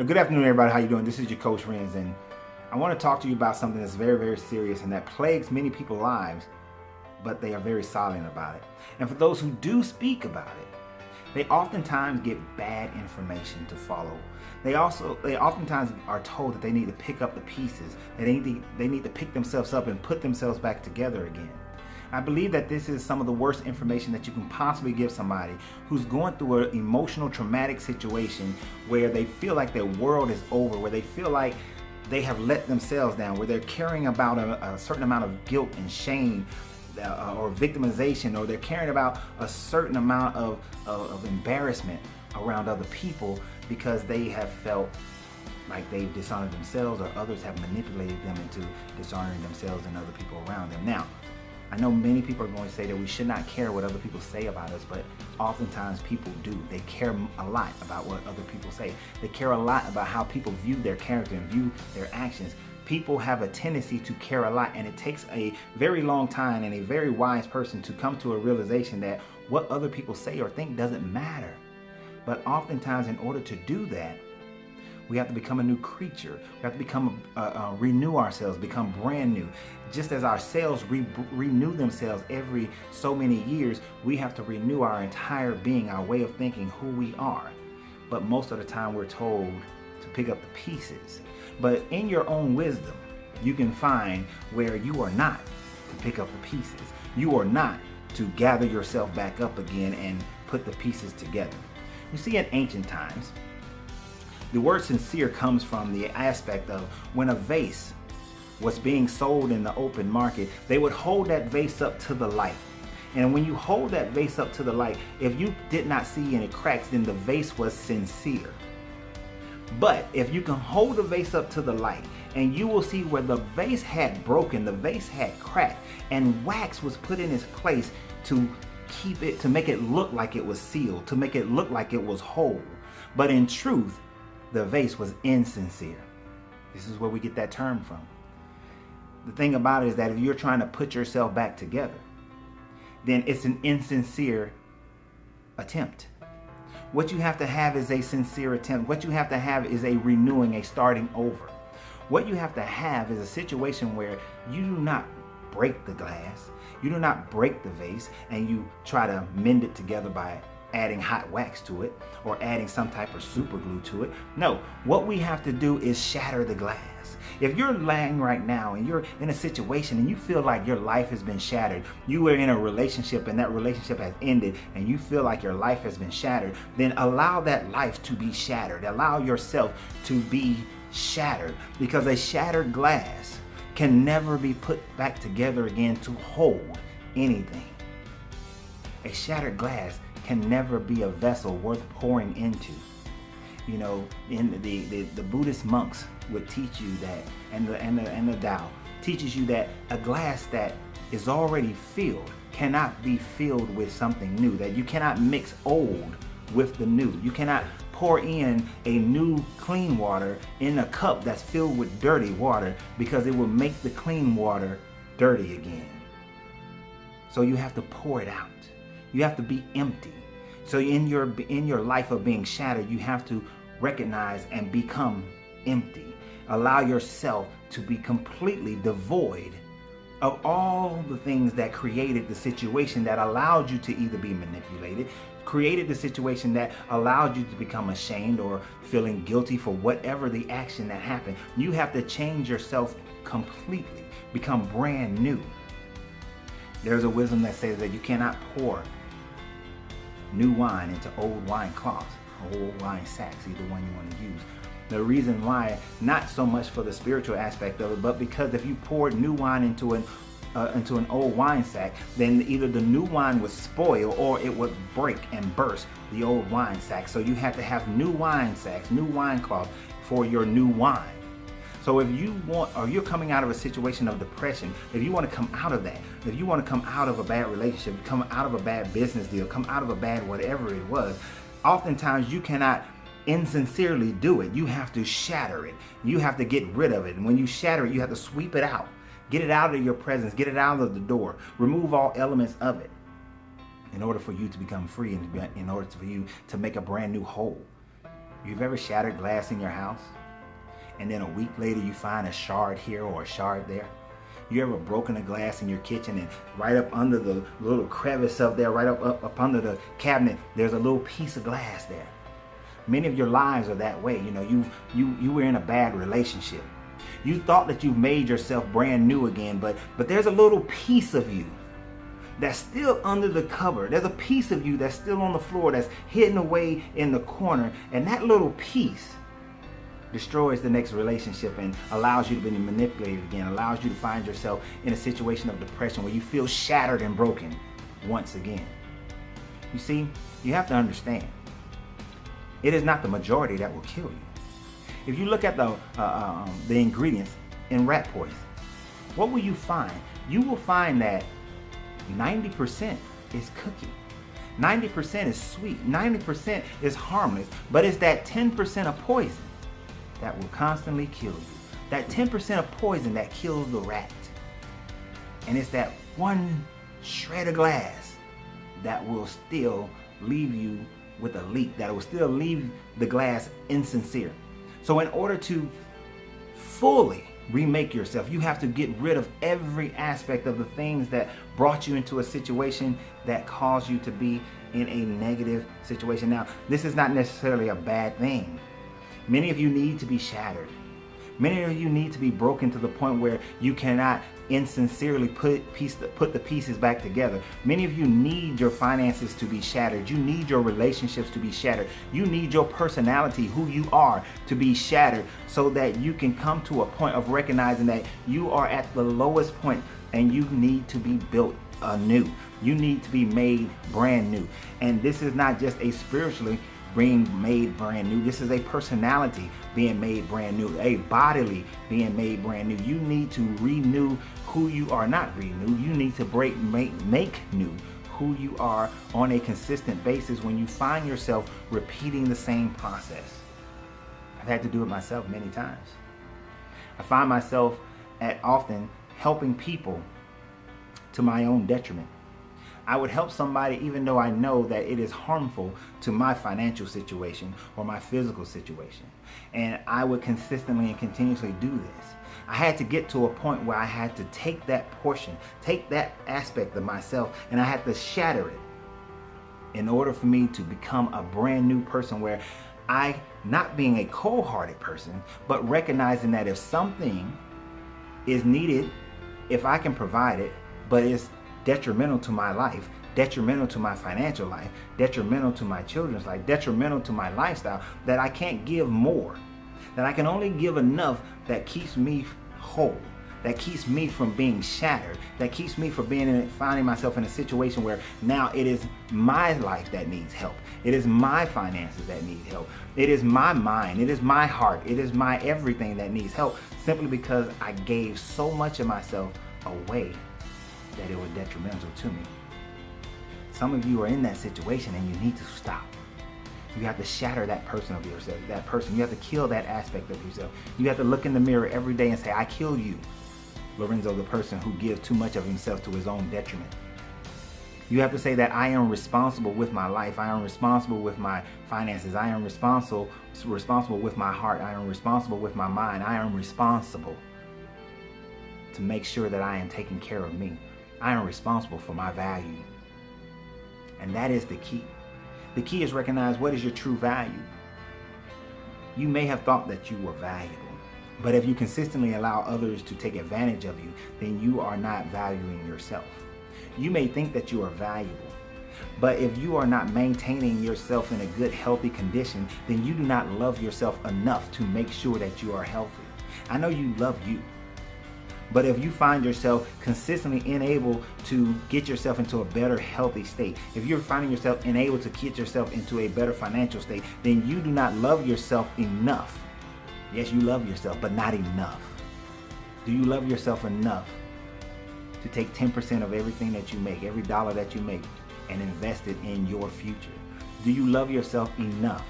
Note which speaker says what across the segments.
Speaker 1: Good afternoon, everybody. How you doing? This is your coach Renz, and I want to talk to you about something that's very, very serious and that plagues many people's lives, but they are very silent about it. And for those who do speak about it, they oftentimes get bad information to follow. They oftentimes are told that they need to pick up the pieces. They need to pick themselves up and put themselves back together again. I believe that this is some of the worst information that you can possibly give somebody who's going through an emotional, traumatic situation where they feel like their world is over, where they feel like they have let themselves down, where they're carrying about a certain amount of guilt and shame or victimization, or they're carrying about a certain amount of embarrassment around other people because they have felt like they've dishonored themselves, or others have manipulated them into dishonoring themselves and other people around them. Now, I know many people are going to say that we should not care what other people say about us, but oftentimes people do. They care a lot about what other people say. They care a lot about how people view their character and view their actions. People have a tendency to care a lot, and it takes a very long time and a very wise person to come to a realization that what other people say or think doesn't matter. But oftentimes, in order to do that, we have to become a new creature. We have to become renew ourselves, become brand new. Just as our cells renew themselves every so many years, we have to renew our entire being, our way of thinking, who we are. But most of the time we're told to pick up the pieces. But in your own wisdom, you can find where you are not to pick up the pieces. You are not to gather yourself back up again and put the pieces together. You see, in ancient times, the word sincere comes from the aspect of when a vase was being sold in the open market, they would hold that vase up to the light. And when you hold that vase up to the light, if you did not see any cracks, then the vase was sincere. But if you can hold the vase up to the light, and you will see where the vase had broken, the vase had cracked, and wax was put in its place to keep it, to make it look like it was sealed, to make it look like it was whole. But in truth, the vase was insincere. This is where we get that term from. The thing about it is that if you're trying to put yourself back together, then it's an insincere attempt. What you have to have is a sincere attempt. What you have to have is a renewing, a starting over. What you have to have is a situation where you do not break the glass, you do not break the vase, and you try to mend it together by adding hot wax to it or adding some type of super glue to it. No, what we have to do is shatter the glass. If you're laying right now and you're in a situation and you feel like your life has been shattered, you were in a relationship and that relationship has ended and you feel like your life has been shattered, then allow that life to be shattered. Allow yourself to be shattered, because a shattered glass can never be put back together again to hold anything. A shattered glass can never be a vessel worth pouring into. You know, in the Buddhist monks would teach you that, and the Tao teaches you that a glass that is already filled cannot be filled with something new, that you cannot mix old with the new. You cannot pour in a new clean water in a cup that's filled with dirty water, because it will make the clean water dirty again. So you have to pour it out. You have to be empty. So in your life of being shattered, you have to recognize and become empty. Allow yourself to be completely devoid of all the things that created the situation that allowed you to either be manipulated, created the situation that allowed you to become ashamed or feeling guilty for whatever the action that happened. You have to change yourself completely, become brand new. There's a wisdom that says that you cannot pour new wine into old wine cloths, or old wine sacks, either one you want to use. The reason why, not so much for the spiritual aspect of it, but because if you poured new wine into an old wine sack, then either the new wine would spoil or it would break and burst the old wine sack. So you have to have new wine sacks, new wine cloths for your new wine. So if you want, or you're coming out of a situation of depression, if you want to come out of that, if you want to come out of a bad relationship, come out of a bad business deal, come out of a bad whatever it was, oftentimes you cannot insincerely do it. You have to shatter it. You have to get rid of it. And when you shatter it, you have to sweep it out. Get it out of your presence. Get it out of the door. Remove all elements of it in order for you to become free and in order for you to make a brand new whole. You've ever shattered glass in your house, and then a week later you find a shard here or a shard there? You ever broken a glass in your kitchen, and right up under the little crevice up there, right up under the cabinet, there's a little piece of glass there? Many of your lives are that way. You know, you were in a bad relationship. You thought that you've made yourself brand new again, but there's a little piece of you that's still under the cover. There's a piece of you that's still on the floor, that's hidden away in the corner, and that little piece destroys the next relationship and allows you to be manipulated again, allows you to find yourself in a situation of depression where you feel shattered and broken once again. You see, you have to understand, it is not the majority that will kill you. If you look at the ingredients in rat poison, what will you find? You will find that 90% is cookie. 90% is sweet. 90% is harmless. But it's that 10% of poison that will constantly kill you. That 10% of poison that kills the rat. And it's that one shred of glass that will still leave you with a leak, that will still leave the glass insincere. So in order to fully remake yourself, you have to get rid of every aspect of the things that brought you into a situation that caused you to be in a negative situation. Now, this is not necessarily a bad thing. Many of you need to be shattered. Many of you need to be broken to the point where you cannot insincerely put the pieces back together. Many of you need your finances to be shattered. You need your relationships to be shattered. You need your personality, who you are, to be shattered so that you can come to a point of recognizing that you are at the lowest point and you need to be built anew. You need to be made brand new. And this is not just a spiritually being made brand new. This is a personality being made brand new, a bodily being made brand new. You need to renew who you are, not renew. You need to make new who you are on a consistent basis when you find yourself repeating the same process. I've had to do it myself many times. I find myself at often helping people to my own detriment. I would help somebody even though I know that it is harmful to my financial situation or my physical situation. And I would consistently and continuously do this. I had to get to a point where I had to take that portion, take that aspect of myself, and I had to shatter it in order for me to become a brand new person where I, not being a cold-hearted person, but recognizing that if something is needed, if I can provide it, but it's detrimental to my life, detrimental to my financial life, detrimental to my children's life, detrimental to my lifestyle, that I can't give more, that I can only give enough that keeps me whole, that keeps me from being shattered, that keeps me from finding myself in a situation where now it is my life that needs help. It is my finances that need help. It is my mind. It is my heart. It is my everything that needs help, simply because I gave so much of myself away that it was detrimental to me. Some of you are in that situation and you need to stop. You have to shatter that person of yourself, that person. You have to kill that aspect of yourself. You have to look in the mirror every day and say, I kill you, Lorenzo, the person who gives too much of himself to his own detriment. You have to say that I am responsible with my life. I am responsible with my finances. I am responsible with my heart. I am responsible with my mind. I am responsible to make sure that I am taking care of me. I am responsible for my value. And that is the key. The key is recognize what is your true value. You may have thought that you were valuable, but if you consistently allow others to take advantage of you, then you are not valuing yourself. You may think that you are valuable, but if you are not maintaining yourself in a good, healthy condition, then you do not love yourself enough to make sure that you are healthy. I know you love you. But if you find yourself consistently unable to get yourself into a better healthy state, if you're finding yourself unable to get yourself into a better financial state, then you do not love yourself enough. Yes, you love yourself, but not enough. Do you love yourself enough to take 10% of everything that you make, every dollar that you make, and invest it in your future? Do you love yourself enough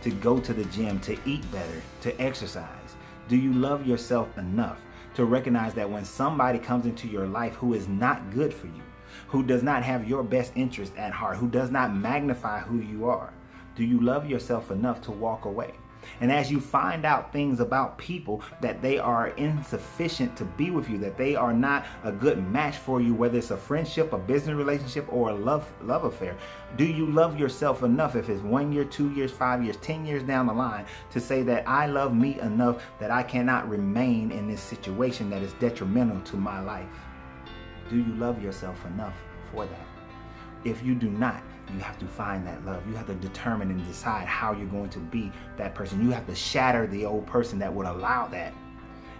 Speaker 1: to go to the gym, to eat better, to exercise? Do you love yourself enough to recognize that when somebody comes into your life who is not good for you, who does not have your best interest at heart, who does not magnify who you are, Do you love yourself enough to walk away? And as you find out things about people, that they are insufficient to be with you, that they are not a good match for you, whether it's a friendship, a business relationship, or a love affair, do you love yourself enough, if it's 1 year, 2 years, 5 years, 10 years down the line, to say that I love me enough that I cannot remain in this situation that is detrimental to my life? Do you love yourself enough for that? If you do not, you have to find that love. You have to determine and decide how you're going to be that person. You have to shatter the old person that would allow that.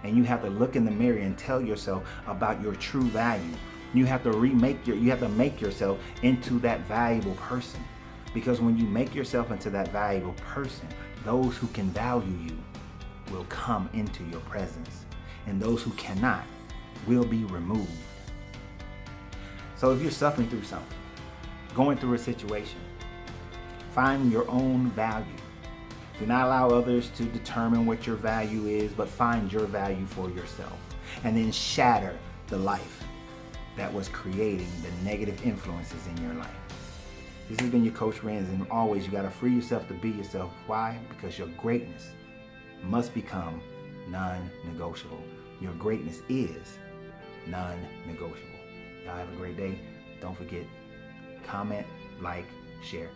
Speaker 1: And you have to look in the mirror and tell yourself about your true value. You have to make yourself into that valuable person. Because when you make yourself into that valuable person, those who can value you will come into your presence. And those who cannot will be removed. So if you're suffering through something, going through a situation, find your own value. Do not allow others to determine what your value is, but find your value for yourself. And then shatter the life that was creating the negative influences in your life. This has been your Coach Renz, and always you got to free yourself to be yourself. Why? Because your greatness must become non-negotiable. Your greatness is non-negotiable. Y'all have a great day. Don't forget, comment, like, share.